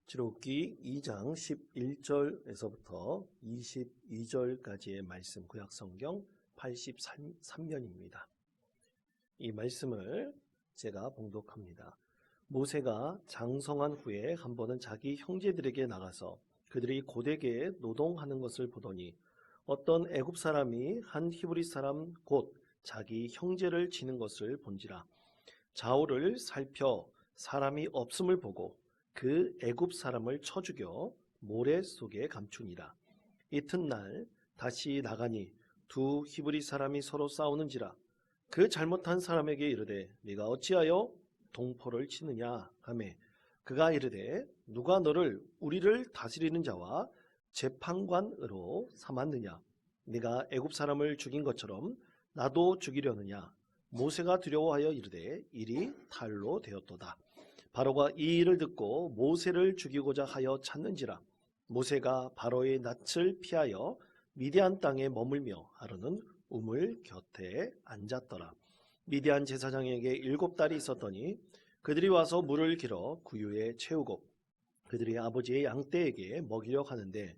출애굽기 2장 11절에서부터 22절까지의 말씀, 구약성경 83면입니다. 이 말씀을 제가 봉독합니다. 모세가 장성한 후에 한 번은 자기 형제들에게 나가서 그들이 고되게 노동하는 것을 보더니 어떤 애굽 사람이 한 히브리 사람 곧 자기 형제를 치는 것을 본지라. 좌우를 살펴 사람이 없음을 보고 그 애굽 사람을 쳐 죽여 모래 속에 감추니라. 이튿날 다시 나가니 두 히브리 사람이 서로 싸우는지라. 그 잘못한 사람에게 이르되 네가 어찌하여 동포를 치느냐 하매 그가 이르되 누가 너를 우리를 다스리는 자와 재판관으로 삼았느냐. 네가 애굽 사람을 죽인 것처럼 나도 죽이려느냐. 모세가 두려워하여 이르되 일이 탈로 되었도다. 바로가 이 일을 듣고 모세를 죽이고자 하여 찾는지라. 모세가 바로의 낯을 피하여 미디안 땅에 머물며 하루는 우물 곁에 앉았더라. 미디안 제사장에게 7달이 있었더니 그들이 와서 물을 길어 구유에 채우고 그들이 아버지의 양떼에게 먹이려 하는데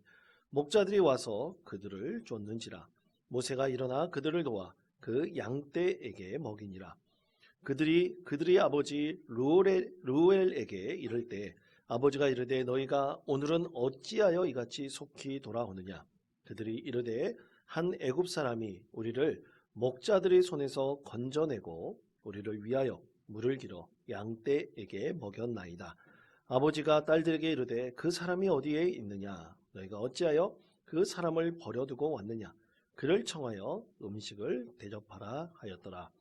목자들이 와서 그들을 쫓는지라. 모세가 일어나 그들을 도와 그 양떼에게 먹이니라. 그들이 아버지 루엘에게 이를 때 아버지가 이르되 너희가 오늘은 어찌하여 이같이 속히 돌아오느냐. 그들이 이르되 한 애굽 사람이 우리를 목자들의 손에서 건져내고 우리를 위하여 물을 길어 양떼에게 먹였나이다. 아버지가 딸들에게 이르되 그 사람이 어디에 있느냐. 너희가 어찌하여 그 사람을 버려두고 왔느냐. 그를 청하여 음식을 대접하라 하였더라.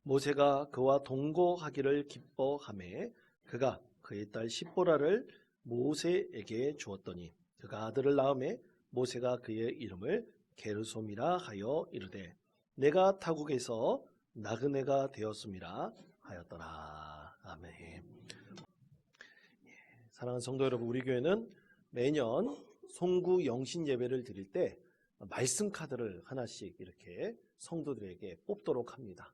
모세가 그와 동거하기를 기뻐하매 그가 그의 딸 십보라를 모세에게 주었더니 그가 아들을 낳음에 모세가 그의 이름을 게르솜이라 하여 이르되 내가 타국에서 나그네가 되었음이라 하였더라. 아멘. 사랑하는 성도 여러분, 우리 교회는 매년 송구 영신 예배를 드릴 때 말씀 카드를 하나씩 이렇게 성도들에게 뽑도록 합니다.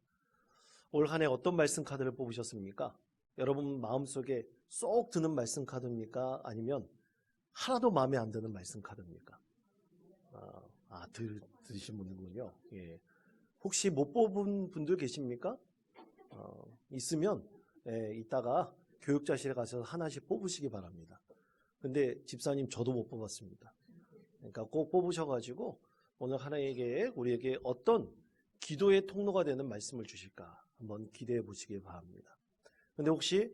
올 한 해 어떤 말씀 카드를 뽑으셨습니까? 여러분 마음속에 쏙 드는 말씀 카드입니까? 아니면 하나도 마음에 안 드는 말씀 카드입니까? 들으신 분이군요. 예. 혹시 못 뽑은 분들 계십니까? 있으면 이따가 교육자실에 가서 하나씩 뽑으시기 바랍니다. 근데 집사님 저도 못 뽑았습니다. 그러니까 꼭 뽑으셔가지고 오늘 하나님께 우리에게 어떤 기도의 통로가 되는 말씀을 주실까 한번 기대해 보시기 바랍니다. 근데 혹시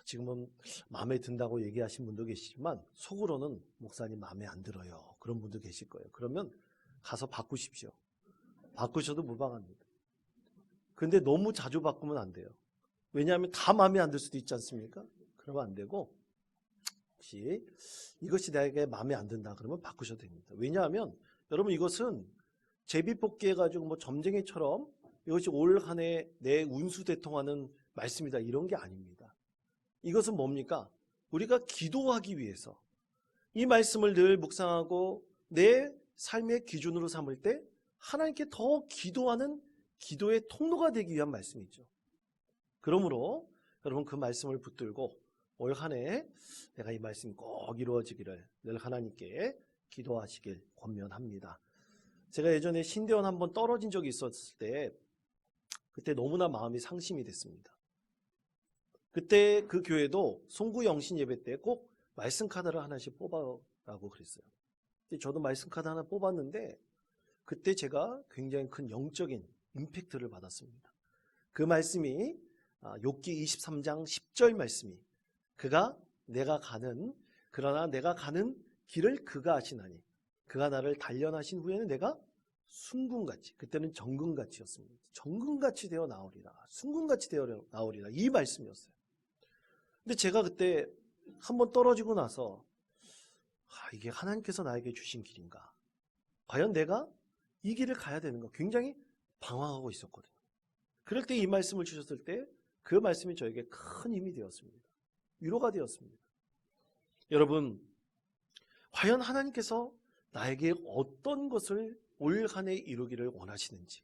지금은 마음에 든다고 얘기하신 분도 계시지만 속으로는 목사님 마음에 안 들어요. 그런 분도 계실 거예요. 그러면 가서 바꾸십시오. 바꾸셔도 무방합니다. 근데 너무 자주 바꾸면 안 돼요. 왜냐하면 다 마음에 안 들 수도 있지 않습니까? 그러면 안 되고 혹시 이것이 나에게 마음에 안 든다 그러면 바꾸셔도 됩니다. 왜냐하면 여러분 이것은 제비뽑기 해가지고 뭐 점쟁이처럼 이것이 올 한 해 내 운수 대통하는 말씀이다 이런 게 아닙니다. 이것은 뭡니까? 우리가 기도하기 위해서 이 말씀을 늘 묵상하고 내 삶의 기준으로 삼을 때 하나님께 더 기도하는 기도의 통로가 되기 위한 말씀이죠. 그러므로 여러분 그 말씀을 붙들고 올 한 해 내가 이 말씀이 꼭 이루어지기를 늘 하나님께 기도하시길 권면합니다. 제가 예전에 신대원 한번 떨어진 적이 있었을 때 그때 너무나 마음이 상심이 됐습니다. 그때 그 교회도 송구 영신 예배 때 꼭 말씀 카드를 하나씩 뽑아라고 그랬어요. 저도 말씀 카드 하나 뽑았는데 그때 제가 굉장히 큰 영적인 임팩트를 받았습니다. 그 말씀이 욥기 23장 10절 말씀이 그러나 내가 가는 길을 그가 아시나니 그가 나를 단련하신 후에는 내가 순금같이, 그때는 정금같이였습니다. 정금같이 되어 나오리라, 순금같이 되어 나오리라 이 말씀이었어요. 근데 제가 그때 한번 떨어지고 나서 이게 하나님께서 나에게 주신 길인가? 과연 내가 이 길을 가야 되는가? 굉장히 방황하고 있었거든요. 그럴 때 이 말씀을 주셨을 때 그 말씀이 저에게 큰 힘이 되었습니다. 위로가 되었습니다. 여러분, 과연 하나님께서 나에게 어떤 것을 올 한 해 이루기를 원하시는지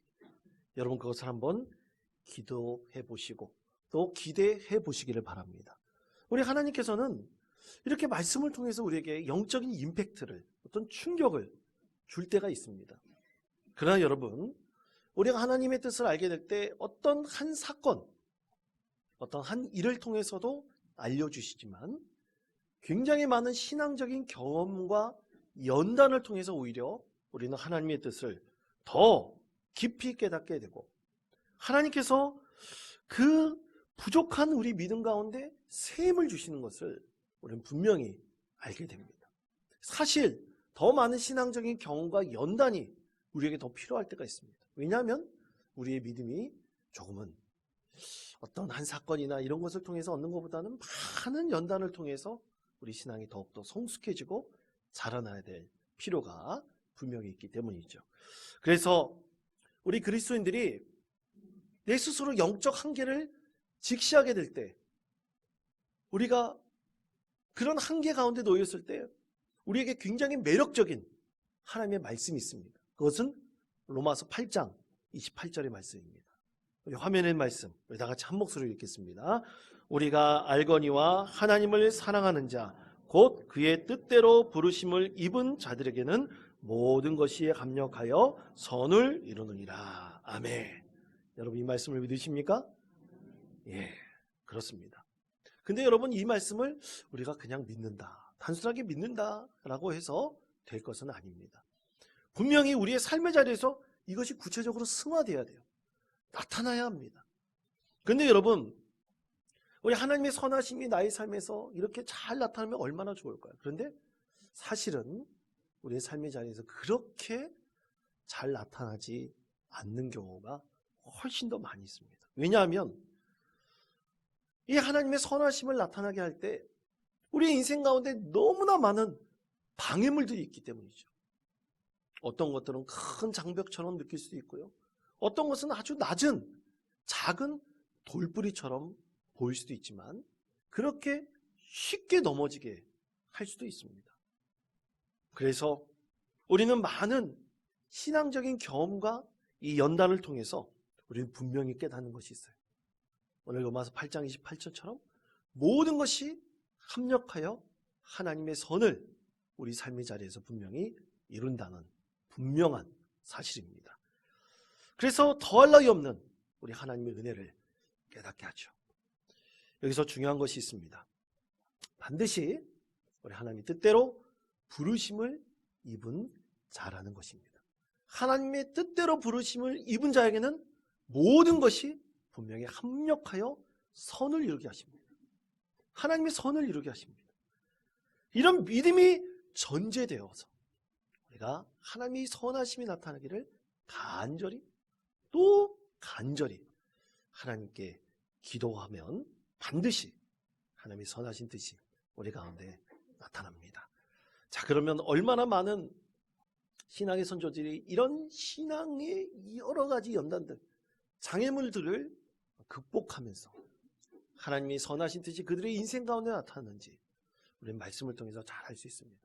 여러분 그것을 한번 기도해 보시고 또 기대해 보시기를 바랍니다. 우리 하나님께서는 이렇게 말씀을 통해서 우리에게 영적인 임팩트를, 어떤 충격을 줄 때가 있습니다. 그러나 여러분, 우리가 하나님의 뜻을 알게 될 때 어떤 한 사건, 어떤 한 일을 통해서도 알려주시지만 굉장히 많은 신앙적인 경험과 연단을 통해서 오히려 우리는 하나님의 뜻을 더 깊이 깨닫게 되고, 하나님께서 그 부족한 우리 믿음 가운데 샘을 주시는 것을 우리는 분명히 알게 됩니다. 사실 더 많은 신앙적인 경험과 연단이 우리에게 더 필요할 때가 있습니다. 왜냐하면 우리의 믿음이 조금은 어떤 한 사건이나 이런 것을 통해서 얻는 것보다는 많은 연단을 통해서 우리 신앙이 더욱더 성숙해지고 자라나야 될 필요가 분명히 있기 때문이죠. 그래서 우리 그리스도인들이 내 스스로 영적 한계를 직시하게 될 때, 우리가 그런 한계 가운데 놓였을 때 우리에게 굉장히 매력적인 하나님의 말씀이 있습니다. 그것은 로마서 8장 28절의 말씀입니다. 우리 화면의 말씀, 우리 다 같이 한 목소리로 읽겠습니다. 우리가 알거니와 하나님을 사랑하는 자, 곧 그의 뜻대로 부르심을 입은 자들에게는 모든 것이 합력하여 선을 이루느니라. 아멘. 여러분, 이 말씀을 믿으십니까? 예, 그렇습니다. 근데 여러분, 이 말씀을 우리가 그냥 믿는다, 단순하게 믿는다라고 해서 될 것은 아닙니다. 분명히 우리의 삶의 자리에서 이것이 구체적으로 승화되어야 돼요. 나타나야 합니다. 그런데 여러분, 우리 하나님의 선하심이 나의 삶에서 이렇게 잘 나타나면 얼마나 좋을까요? 그런데 사실은 우리의 삶의 자리에서 그렇게 잘 나타나지 않는 경우가 훨씬 더 많이 있습니다. 왜냐하면 이 하나님의 선하심을 나타나게 할 때 우리의 인생 가운데 너무나 많은 방해물들이 있기 때문이죠. 어떤 것들은 큰 장벽처럼 느낄 수도 있고요, 어떤 것은 아주 낮은 작은 돌뿌리처럼 보일 수도 있지만 그렇게 쉽게 넘어지게 할 수도 있습니다. 그래서 우리는 많은 신앙적인 경험과 이 연단을 통해서 우리는 분명히 깨닫는 것이 있어요. 오늘 로마서 8장 28절처럼 모든 것이 합력하여 하나님의 선을 우리 삶의 자리에서 분명히 이룬다는 분명한 사실입니다. 그래서 더할 나위 없는 우리 하나님의 은혜를 깨닫게 하죠. 여기서 중요한 것이 있습니다. 반드시 우리 하나님의 뜻대로 부르심을 입은 자라는 것입니다. 하나님의 뜻대로 부르심을 입은 자에게는 모든 것이 분명히 합력하여 선을 이루게 하십니다. 하나님의 선을 이루게 하십니다. 이런 믿음이 전제되어서 우리가 하나님의 선하심이 나타나기를 간절히 또 간절히 하나님께 기도하면 반드시 하나님의 선하신 뜻이 우리 가운데 나타납니다. 자, 그러면 얼마나 많은 신앙의 선조들이 이런 신앙의 여러 가지 연단들, 장애물들을 극복하면서 하나님의 선하신 뜻이 그들의 인생 가운데 나타났는지 우리는 말씀을 통해서 잘 알 수 있습니다.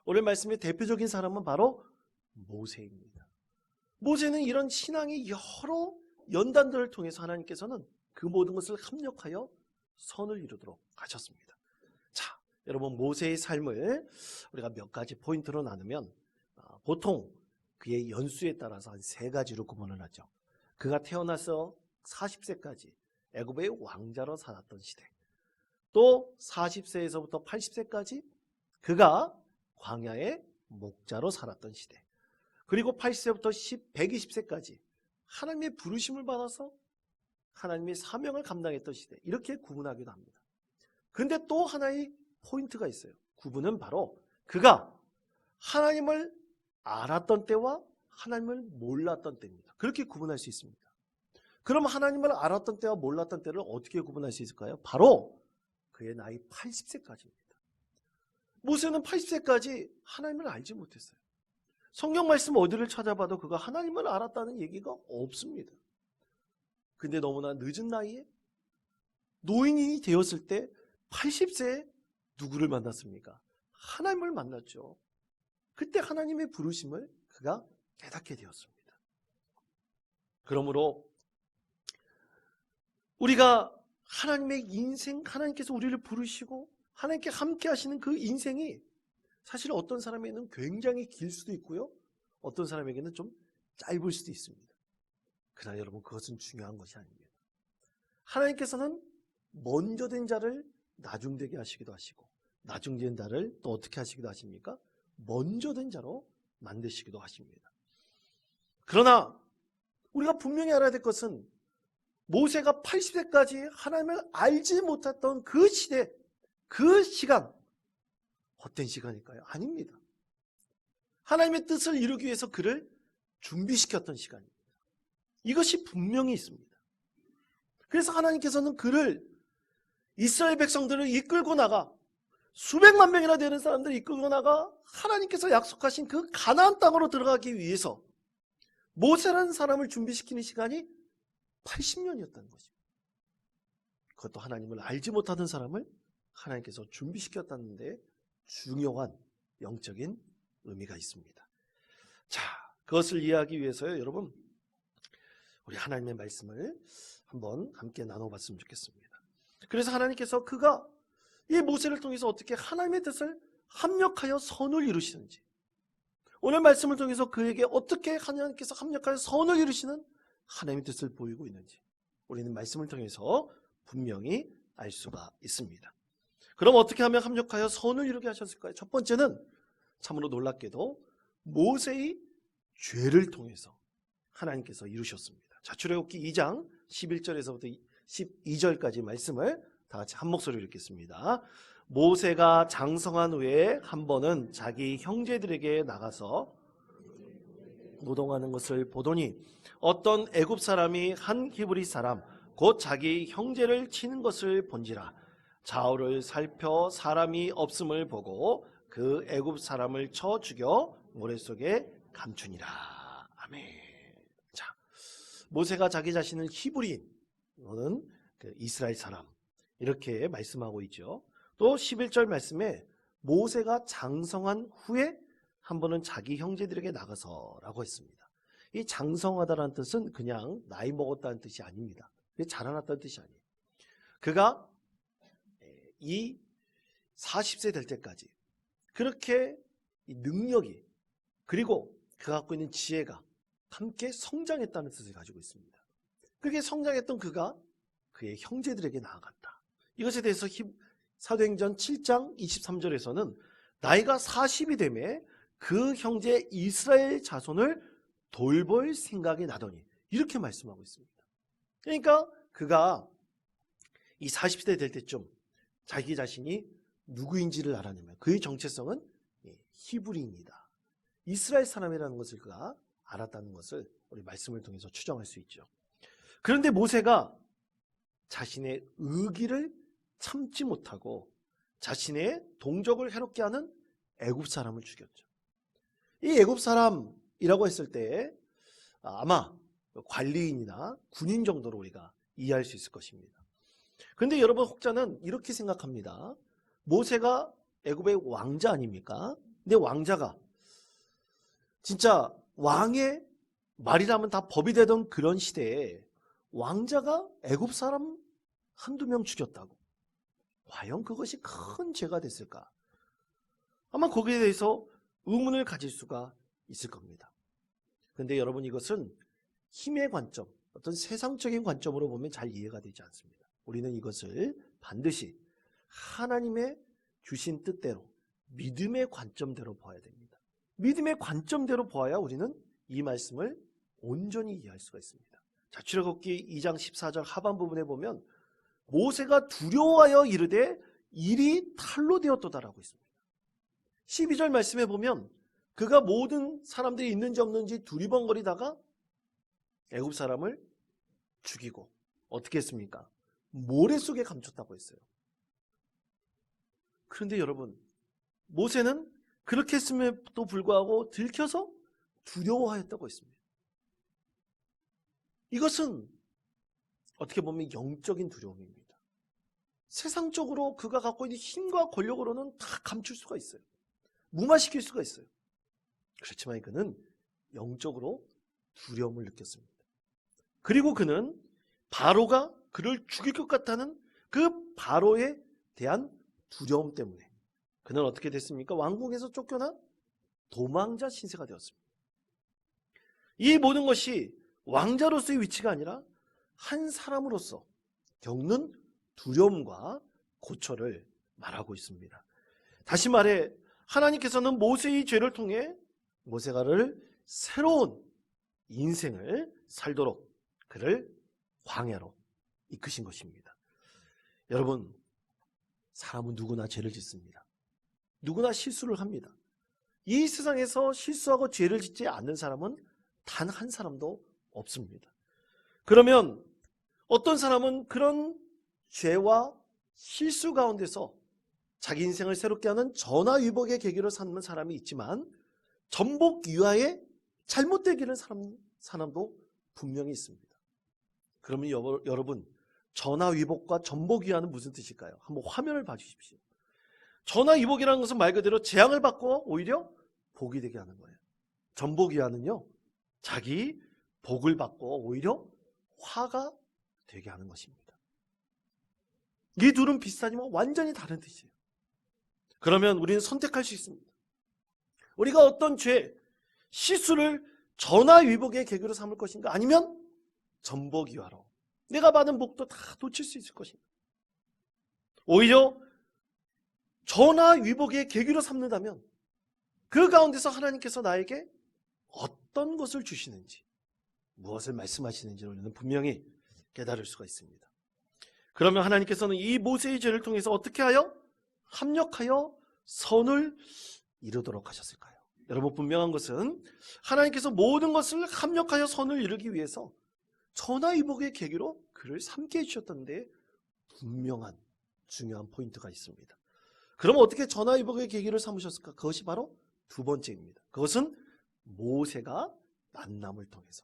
오늘 말씀의 대표적인 사람은 바로 모세입니다. 모세는 이런 신앙의 여러 연단들을 통해서 하나님께서는 그 모든 것을 합력하여 선을 이루도록 하셨습니다. 자, 여러분, 모세의 삶을 우리가 몇 가지 포인트로 나누면 보통 그의 연수에 따라서 한 3가지로 구분을 하죠. 그가 태어나서 40세까지 애굽의 왕자로 살았던 시대, 또 40세에서부터 80세까지 그가 광야의 목자로 살았던 시대, 그리고 80세부터 120세까지 하나님의 부르심을 받아서 하나님의 사명을 감당했던 시대, 이렇게 구분하기도 합니다. 그런데 또 하나의 포인트가 있어요. 구분은 바로 그가 하나님을 알았던 때와 하나님을 몰랐던 때입니다. 그렇게 구분할 수 있습니다. 그럼 하나님을 알았던 때와 몰랐던 때를 어떻게 구분할 수 있을까요? 바로 그의 나이 80세까지입니다. 모세는 80세까지 하나님을 알지 못했어요. 성경 말씀 어디를 찾아봐도 그가 하나님을 알았다는 얘기가 없습니다. 근데 너무나 늦은 나이에 노인이 되었을 때 80세에 누구를 만났습니까? 하나님을 만났죠. 그때 하나님의 부르심을 그가 깨닫게 되었습니다. 그러므로 우리가 하나님의 인생, 하나님께서 우리를 부르시고 하나님께 함께 하시는 그 인생이 사실 어떤 사람에게는 굉장히 길 수도 있고요. 어떤 사람에게는 좀 짧을 수도 있습니다. 그러나 여러분, 그것은 중요한 것이 아닙니다. 하나님께서는 먼저 된 자를 나중되게 하시기도 하시고, 나중된 자를 또 어떻게 하시기도 하십니까? 먼저 된 자로 만드시기도 하십니다. 그러나 우리가 분명히 알아야 될 것은 모세가 80세까지 하나님을 알지 못했던 그 시대, 그 시간, 헛된 시간일까요? 아닙니다. 하나님의 뜻을 이루기 위해서 그를 준비시켰던 시간입니다. 이것이 분명히 있습니다. 그래서 하나님께서는 그를, 이스라엘 백성들을 이끌고 나가, 수백만 명이나 되는 사람들을 이끌고 나가 하나님께서 약속하신 그 가나안 땅으로 들어가기 위해서 모세라는 사람을 준비시키는 시간이 80년이었다는 것입니다. 그것도 하나님을 알지 못하던 사람을 하나님께서 준비시켰다는 데 중요한 영적인 의미가 있습니다. 자, 그것을 이해하기 위해서요, 여러분, 우리 하나님의 말씀을 한번 함께 나눠봤으면 좋겠습니다. 그래서 하나님께서 그가 이 모세를 통해서 어떻게 하나님의 뜻을 합력하여 선을 이루시는지, 오늘 말씀을 통해서 그에게 어떻게 하나님께서 합력하여 선을 이루시는 하나님의 뜻을 보이고 있는지 우리는 말씀을 통해서 분명히 알 수가 있습니다. 그럼 어떻게 하면 합력하여 선을 이루게 하셨을까요? 첫 번째는 참으로 놀랍게도 모세의 죄를 통해서 하나님께서 이루셨습니다. 자, 출애굽기 2장 11절에서부터 12절까지 말씀을 다 같이 한 목소리로 읽겠습니다. 모세가 장성한 후에 한 번은 자기 형제들에게 나가서 노동하는 것을 보더니 어떤 애굽 사람이 한 히브리 사람 곧 자기 형제를 치는 것을 본지라. 좌우를 살펴 사람이 없음을 보고 그 애굽 사람을 쳐 죽여 모래 속에 감추니라. 아멘. 자, 모세가 자기 자신을 히브리인, 너는 그 이스라엘 사람, 이렇게 말씀하고 있죠. 또 11절 말씀에 모세가 장성한 후에 한 번은 자기 형제들에게 나가서라고 했습니다. 이 장성하다라는 뜻은 그냥 나이 먹었다는 뜻이 아닙니다. 자라났다는 뜻이 아니에요. 그가 이 40세 될 때까지 그렇게 이 능력이, 그리고 그가 갖고 있는 지혜가 함께 성장했다는 뜻을 가지고 있습니다. 그렇게 성장했던 그가 그의 형제들에게 나아갔다. 이것에 대해서 사도행전 7장 23절에서는 나이가 40이 되매 그 형제 이스라엘 자손을 돌볼 생각이 나더니, 이렇게 말씀하고 있습니다. 그러니까 그가 이 40세 될 때쯤 자기 자신이 누구인지를 알아내면 그의 정체성은 히브리인이다, 이스라엘 사람이라는 것을 그가 알았다는 것을 우리 말씀을 통해서 추정할 수 있죠. 그런데 모세가 자신의 의기를 참지 못하고 자신의 동족을 해롭게 하는 애굽 사람을 죽였죠. 이 애굽 사람이라고 했을 때 아마 관리인이나 군인 정도로 우리가 이해할 수 있을 것입니다. 그런데 여러분, 혹자는 이렇게 생각합니다. 모세가 애굽의 왕자 아닙니까? 근데 왕자가 진짜 왕의 말이라면 다 법이 되던 그런 시대에 왕자가 애굽 사람 한두 명 죽였다고, 과연 그것이 큰 죄가 됐을까? 아마 거기에 대해서 의문을 가질 수가 있을 겁니다. 그런데 여러분, 이것은 힘의 관점, 어떤 세상적인 관점으로 보면 잘 이해가 되지 않습니다. 우리는 이것을 반드시 하나님의 주신 뜻대로 믿음의 관점대로 봐야 됩니다. 믿음의 관점대로 보아야 우리는 이 말씀을 온전히 이해할 수가 있습니다. 자, 출애굽기 2장 14절 하반 부분에 보면 모세가 두려워하여 이르되 일이 탈로 되었도다라고 있습니다. 12절 말씀에 보면 그가 모든 사람들이 있는지 없는지 두리번거리다가 애굽 사람을 죽이고 어떻게 했습니까? 모래 속에 감췄다고 했어요. 그런데 여러분, 모세는 그렇게 했음에도 불구하고 들켜서 두려워하였다고 했습니다. 이것은 어떻게 보면 영적인 두려움입니다. 세상적으로 그가 갖고 있는 힘과 권력으로는 다 감출 수가 있어요. 무마시킬 수가 있어요. 그렇지만 그는 영적으로 두려움을 느꼈습니다. 그리고 그는 바로가 그를 죽일 것 같다는 그 바로에 대한 두려움 때문에 그는 어떻게 됐습니까? 왕궁에서 쫓겨나 도망자 신세가 되었습니다. 이 모든 것이 왕자로서의 위치가 아니라 한 사람으로서 겪는 두려움과 고초를 말하고 있습니다. 다시 말해 하나님께서는 모세의 죄를 통해 모세가를 새로운 인생을 살도록 그를 광야로 이끄신 것입니다. 여러분, 사람은 누구나 죄를 짓습니다. 누구나 실수를 합니다. 이 세상에서 실수하고 죄를 짓지 않는 사람은 단 한 사람도 없습니다. 그러면 어떤 사람은 그런 죄와 실수 가운데서 자기 인생을 새롭게 하는 전화위복의 계기로 삼는 사람이 있지만 전복유아의 잘못되기를 사람도 분명히 있습니다. 그러면 여러분, 전화위복과 전복유아는 무슨 뜻일까요? 한번 화면을 봐주십시오. 전화위복이라는 것은 말 그대로 재앙을 받고 오히려 복이 되게 하는 거예요. 전복유아는요, 자기 복을 받고 오히려 화가 되게 하는 것입니다. 이 둘은 비슷하지만 완전히 다른 뜻이에요. 그러면 우리는 선택할 수 있습니다. 우리가 어떤 죄, 실수를 전화위복의 계기로 삼을 것인가, 아니면 전복유아로 내가 받은 복도 다 놓칠 수 있을 것인가. 오히려 전화위복의 계기로 삼는다면 그 가운데서 하나님께서 나에게 어떤 것을 주시는지, 무엇을 말씀하시는지 우리는 분명히 깨달을 수가 있습니다. 그러면 하나님께서는 이 모세의 죄를 통해서 어떻게 하여 합력하여 선을 이루도록 하셨을까요? 여러분, 분명한 것은 하나님께서 모든 것을 합력하여 선을 이루기 위해서 전화위복의 계기로 그를 삼게 해주셨던데 분명한 중요한 포인트가 있습니다. 그럼 어떻게 전화위복의 계기를 삼으셨을까? 그것이 바로 두 번째입니다. 그것은 모세가 만남을 통해서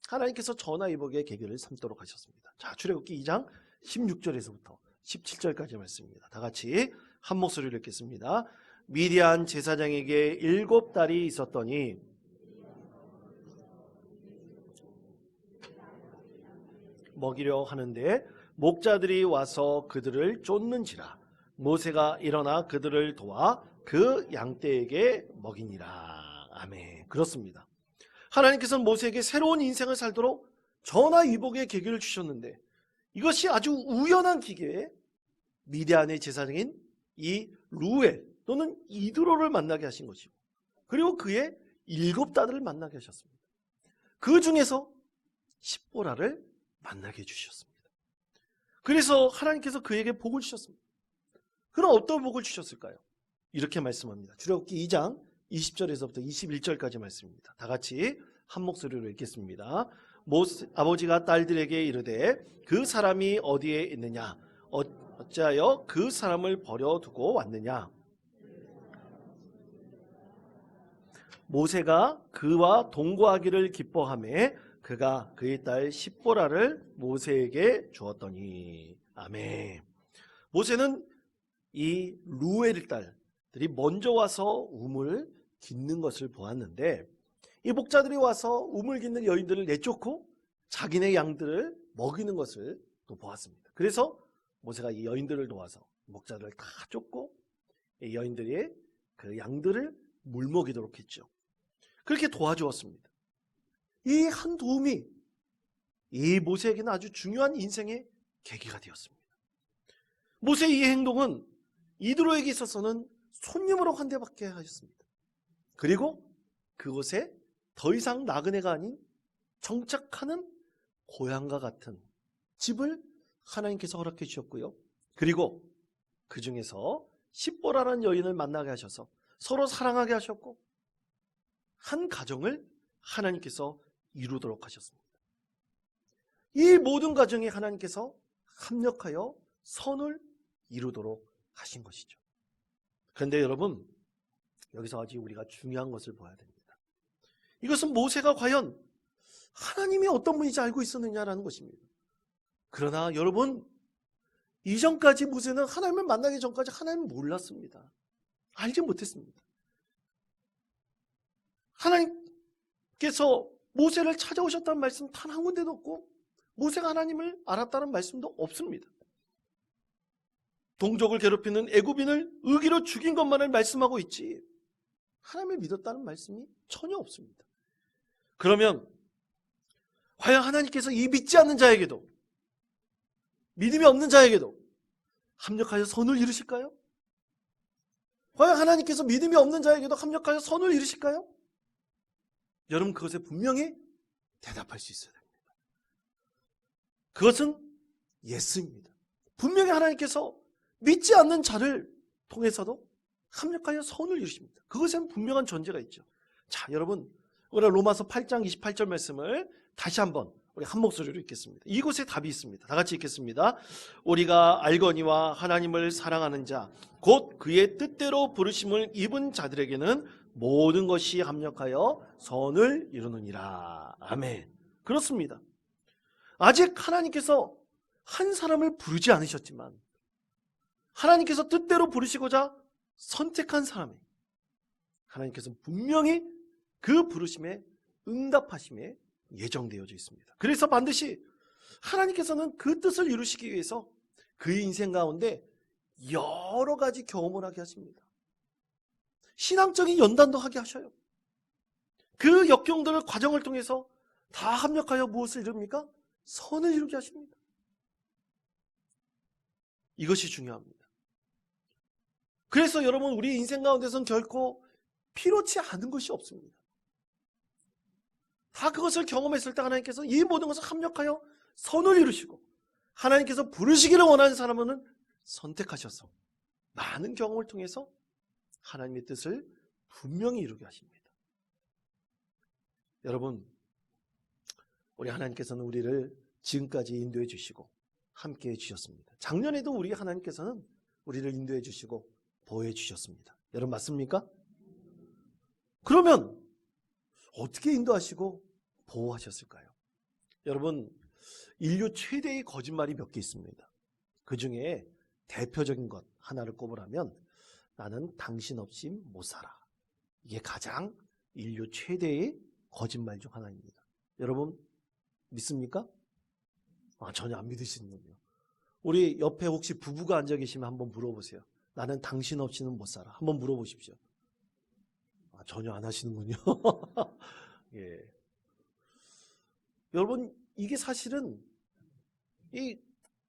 하나님께서 전화위복의 계기를 삼도록 하셨습니다. 자, 출애굽기 2장 16절에서부터 17절까지 말씀입니다. 다 같이 한 목소리로 읽겠습니다. 미디안 제사장에게 7달이 있었더니 먹이려 하는데 목자들이 와서 그들을 쫓는지라. 모세가 일어나 그들을 도와 그 양떼에게 먹이니라. 아멘. 그렇습니다. 하나님께서는 모세에게 새로운 인생을 살도록 전화위복의 계기를 주셨는데 이것이 아주 우연한 기계에 미디안의 제사장인 이 루엘 또는 이드로를 만나게 하신 것이고, 그리고 그의 7딸을 만나게 하셨습니다. 그 중에서 십보라를 만나게 해주셨습니다. 그래서 하나님께서 그에게 복을 주셨습니다. 그럼 어떤 복을 주셨을까요? 이렇게 말씀합니다. 출애굽기 2장 20절에서부터 21절까지 말씀입니다. 다 같이 한 목소리로 읽겠습니다. 아버지가 딸들에게 이르되 그 사람이 어디에 있느냐? 어찌하여 그 사람을 버려두고 왔느냐? 모세가 그와 동거하기를 기뻐하매 그가 그의 딸 십보라를 모세에게 주었더니. 아멘. 모세는 이 루엘 딸들이 먼저 와서 우물 깃는 것을 보았는데 이 목자들이 와서 우물 깃는 여인들을 내쫓고 자기네 양들을 먹이는 것을 또 보았습니다. 그래서 모세가 이 여인들을 도와서 목자들을 다 쫓고 이 여인들이 그 양들을 물먹이도록 했죠. 그렇게 도와주었습니다. 이 한 도움이 이 모세에게는 아주 중요한 인생의 계기가 되었습니다. 모세의 이 행동은 이드로에게 있어서는 손님으로 환대받게 하셨습니다. 그리고 그곳에 더 이상 나그네가 아닌 정착하는 고향과 같은 집을 하나님께서 허락해 주셨고요. 그리고 그 중에서 십보라라는 여인을 만나게 하셔서 서로 사랑하게 하셨고 한 가정을 하나님께서 이루도록 하셨습니다. 이 모든 가정에 하나님께서 합력하여 선을 이루도록 하신 것이죠. 그런데 여러분, 여기서 아직 우리가 중요한 것을 봐야 됩니다. 이것은 모세가 과연 하나님이 어떤 분인지 알고 있었느냐라는 것입니다. 그러나 여러분, 이전까지 모세는 하나님을 만나기 전까지 하나님을 몰랐습니다. 알지 못했습니다. 하나님께서 모세를 찾아오셨다는 말씀 단 한 군데도 없고 모세가 하나님을 알았다는 말씀도 없습니다. 동족을 괴롭히는 애굽인을 의기로 죽인 것만을 말씀하고 있지 하나님을 믿었다는 말씀이 전혀 없습니다. 그러면 과연 하나님께서 이 믿지 않는 자에게도, 믿음이 없는 자에게도 합력하여 선을 이루실까요? 과연 하나님께서 믿음이 없는 자에게도 합력하여 선을 이루실까요? 여러분, 그것에 분명히 대답할 수 있어야 됩니다. 그것은 예스입니다. 분명히 하나님께서 믿지 않는 자를 통해서도 합력하여 선을 이루십니다. 그것에는 분명한 전제가 있죠. 자, 여러분, 우리 로마서 8장 28절 말씀을 다시 한번 우리 한 목소리로 읽겠습니다. 이곳에 답이 있습니다. 다 같이 읽겠습니다. 우리가 알거니와 하나님을 사랑하는 자, 곧 그의 뜻대로 부르심을 입은 자들에게는 모든 것이 합력하여 선을 이루느니라. 아멘. 그렇습니다. 아직 하나님께서 한 사람을 부르지 않으셨지만 하나님께서 뜻대로 부르시고자 선택한 사람이 하나님께서 분명히 그 부르심에 응답하심에 예정되어져 있습니다. 그래서 반드시 하나님께서는 그 뜻을 이루시기 위해서 그의 인생 가운데 여러 가지 경험을 하게 하십니다. 신앙적인 연단도 하게 하셔요. 그 역경들을 과정을 통해서 다 합력하여 무엇을 이룹니까? 선을 이루게 하십니다. 이것이 중요합니다. 그래서 여러분, 우리 인생 가운데서는 결코 필요치 않은 것이 없습니다. 다 그것을 경험했을 때 하나님께서 이 모든 것을 합력하여 선을 이루시고 하나님께서 부르시기를 원하는 사람은 선택하셔서 많은 경험을 통해서 하나님의 뜻을 분명히 이루게 하십니다. 여러분, 우리 하나님께서는 우리를 지금까지 인도해 주시고 함께해 주셨습니다. 작년에도 우리 하나님께서는 우리를 인도해 주시고 보호해 주셨습니다. 여러분, 맞습니까? 그러면 어떻게 인도하시고 보호하셨을까요? 여러분, 인류 최대의 거짓말이 몇 개 있습니다. 그 중에 대표적인 것 하나를 꼽으라면 나는 당신 없이 못 살아. 이게 가장 인류 최대의 거짓말 중 하나입니다. 여러분, 믿습니까? 전혀 안 믿으시는군요. 우리 옆에 혹시 부부가 앉아 계시면 한번 물어보세요. 나는 당신 없이는 못 살아. 한번 물어보십시오. 전혀 안 하시는군요. 예. 여러분, 이게 사실은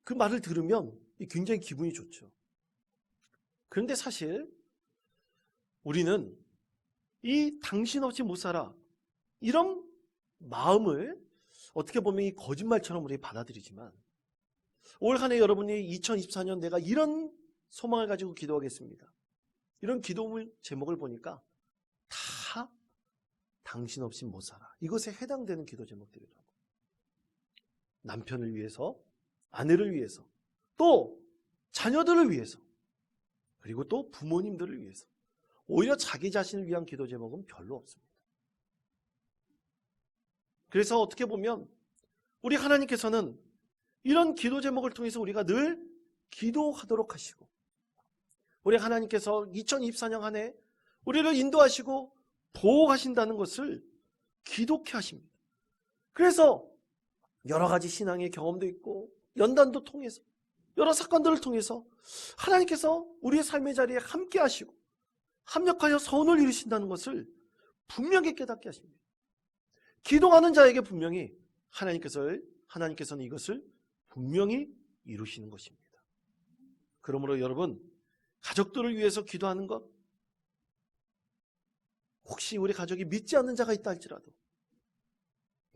그 말을 들으면 굉장히 기분이 좋죠. 그런데 사실 우리는 이 당신 없이 못 살아 이런 마음을 어떻게 보면 이 거짓말처럼 우리 받아들이지만 올 한 해 여러분이 2024년 내가 이런 소망을 가지고 기도하겠습니다. 이런 기도물 제목을 보니까 다 당신 없이 못 살아. 이것에 해당되는 기도 제목들이라고. 남편을 위해서, 아내를 위해서, 또 자녀들을 위해서, 그리고 또 부모님들을 위해서. 오히려 자기 자신을 위한 기도 제목은 별로 없습니다. 그래서 어떻게 보면 우리 하나님께서는 이런 기도 제목을 통해서 우리가 늘 기도하도록 하시고, 우리 하나님께서 2024년 한 해 우리를 인도하시고 보호하신다는 것을 기독해 하십니다. 그래서 여러 가지 신앙의 경험도 있고 연단도 통해서 여러 사건들을 통해서 하나님께서 우리의 삶의 자리에 함께 하시고 합력하여 선을 이루신다는 것을 분명히 깨닫게 하십니다. 기도하는 자에게 분명히 하나님께서는 이것을 분명히 이루시는 것입니다. 그러므로 여러분, 가족들을 위해서 기도하는 것, 혹시 우리 가족이 믿지 않는 자가 있다 할지라도,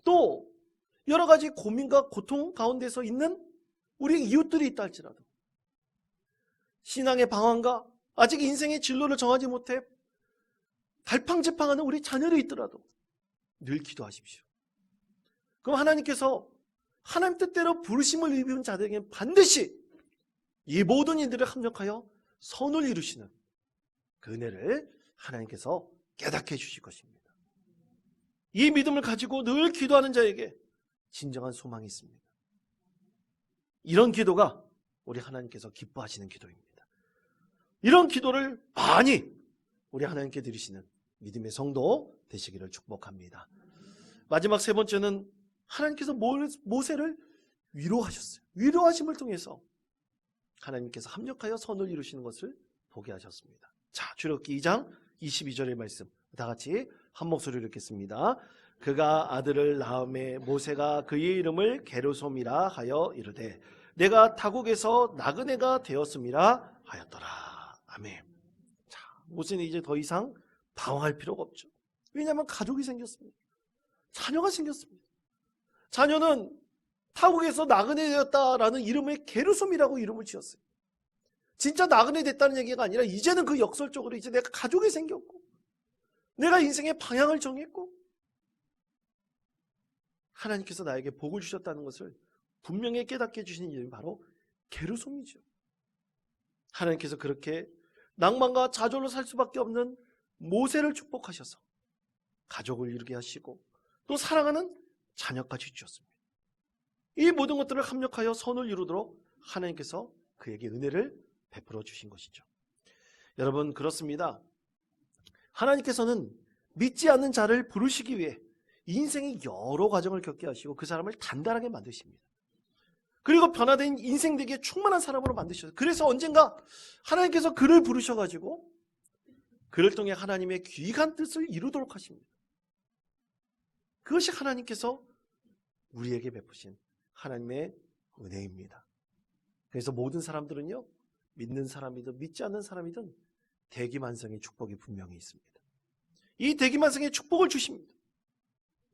또 여러 가지 고민과 고통 가운데서 있는 우리 이웃들이 있다 할지라도, 신앙의 방황과 아직 인생의 진로를 정하지 못해 갈팡질팡하는 우리 자녀들이 있더라도 늘 기도하십시오. 그럼 하나님께서 하나님 뜻대로 부르심을 입은 자들에게 반드시 이 모든 이들을 합력하여 선을 이루시는 그 은혜를 하나님께서 깨닫게 해주실 것입니다. 이 믿음을 가지고 늘 기도하는 자에게 진정한 소망이 있습니다. 이런 기도가 우리 하나님께서 기뻐하시는 기도입니다. 이런 기도를 많이 우리 하나님께 드리시는 믿음의 성도 되시기를 축복합니다. 마지막 세 번째는 하나님께서 모세를 위로하셨어요. 위로하심을 통해서 하나님께서 합력하여 선을 이루시는 것을 보게 하셨습니다. 자, 출애굽기 2장 22절의 말씀 다 같이 한 목소리로 읽겠습니다. 그가 아들을 낳음에 모세가 그의 이름을 게르솜이라 하여 이르되 내가 타국에서 나그네가 되었음이라 하였더라. 아멘. 자, 모세는 이제 더 이상 방황할 필요가 없죠. 왜냐하면 가족이 생겼습니다. 자녀가 생겼습니다. 자녀는 타국에서 나그네 되었다라는 이름의 게르솜이라고 이름을 지었어요. 진짜 나그네 됐다는 얘기가 아니라 이제는 그 역설적으로 이제 내가 가족이 생겼고 내가 인생의 방향을 정했고 하나님께서 나에게 복을 주셨다는 것을 분명히 깨닫게 해주시는 이름이 바로 게르솜이죠. 하나님께서 그렇게 낭만과 좌절로 살 수밖에 없는 모세를 축복하셔서 가족을 이루게 하시고 또 사랑하는 자녀까지 주셨습니다. 이 모든 것들을 합력하여 선을 이루도록 하나님께서 그에게 은혜를 베풀어 주신 것이죠. 여러분, 그렇습니다. 하나님께서는 믿지 않는 자를 부르시기 위해 인생의 여러 과정을 겪게 하시고 그 사람을 단단하게 만드십니다. 그리고 변화된 인생 되게 충만한 사람으로 만드셨어요. 그래서 언젠가 하나님께서 그를 부르셔가지고 그를 통해 하나님의 귀한 뜻을 이루도록 하십니다. 그것이 하나님께서 우리에게 베푸신 하나님의 은혜입니다. 그래서 모든 사람들은요, 믿는 사람이든 믿지 않는 사람이든 대기만성의 축복이 분명히 있습니다. 이 대기만성의 축복을 주십니다.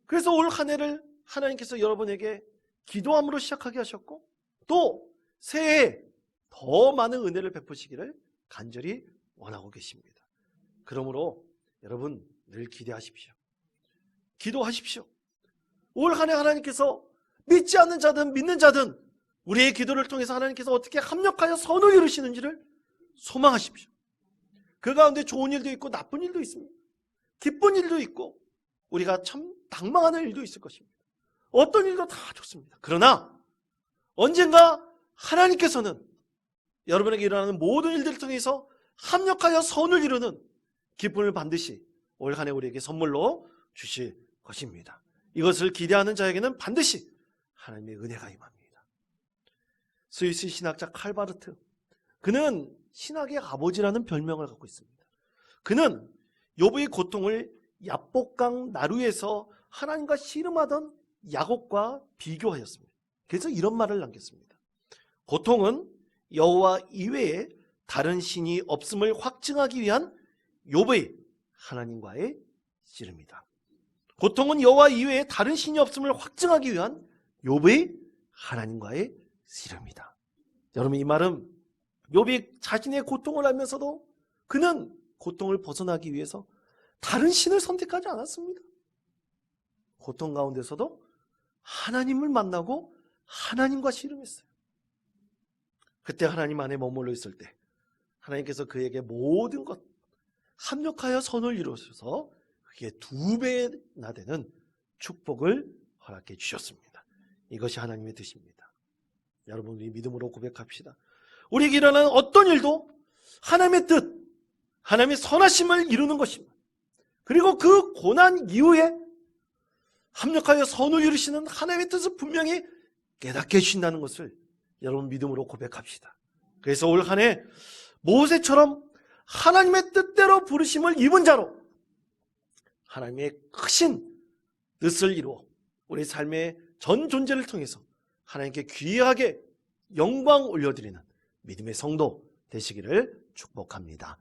그래서 올 한 해를 하나님께서 여러분에게 기도함으로 시작하게 하셨고 또 새해에 더 많은 은혜를 베푸시기를 간절히 원하고 계십니다. 그러므로 여러분 늘 기대하십시오. 기도하십시오. 올 한 해 하나님께서 믿지 않는 자든 믿는 자든 우리의 기도를 통해서 하나님께서 어떻게 합력하여 선을 이루시는지를 소망하십시오. 그 가운데 좋은 일도 있고 나쁜 일도 있습니다. 기쁜 일도 있고 우리가 참 당망하는 일도 있을 것입니다. 어떤 일도 다 좋습니다. 그러나 언젠가 하나님께서는 여러분에게 일어나는 모든 일들을 통해서 합력하여 선을 이루는 기쁨을 반드시 올 한 해 우리에게 선물로 주실 것입니다. 이것을 기대하는 자에게는 반드시 하나님의 은혜가 임합니다. 스위스 신학자 칼바르트, 그는 신학의 아버지라는 별명을 갖고 있습니다. 그는 욥의 고통을 야복강 나루에서 하나님과 씨름하던 야곱과 비교하였습니다. 그래서 이런 말을 남겼습니다. 고통은 여호와 이외에 다른 신이 없음을 확증하기 위한 욥의 하나님과의 씨름이다. 고통은 여호와 이외에 다른 신이 없음을 확증하기 위한 욥의 하나님과의 씨름이다. 여러분, 이 말은 욥이 자신의 고통을 알면서도 그는 고통을 벗어나기 위해서 다른 신을 선택하지 않았습니다. 고통 가운데서도 하나님을 만나고 하나님과 씨름했어요. 그때 하나님 안에 머물러 있을 때 하나님께서 그에게 모든 것 합력하여 선을 이루셔서 그게 2배나 되는 축복을 허락해 주셨습니다. 이것이 하나님의 뜻입니다. 여러분, 우리 믿음으로 고백합시다. 우리에게 일어나는 어떤 일도 하나님의 뜻, 하나님의 선하심을 이루는 것입니다. 그리고 그 고난 이후에 합력하여 선을 이루시는 하나님의 뜻을 분명히 깨닫게 해주신다는 것을 여러분 믿음으로 고백합시다. 그래서 올 한 해 모세처럼 하나님의 뜻대로 부르심을 입은 자로 하나님의 크신 뜻을 이루어 우리 삶의 전 존재를 통해서 하나님께 귀하게 영광 올려드리는 믿음의 성도 되시기를 축복합니다.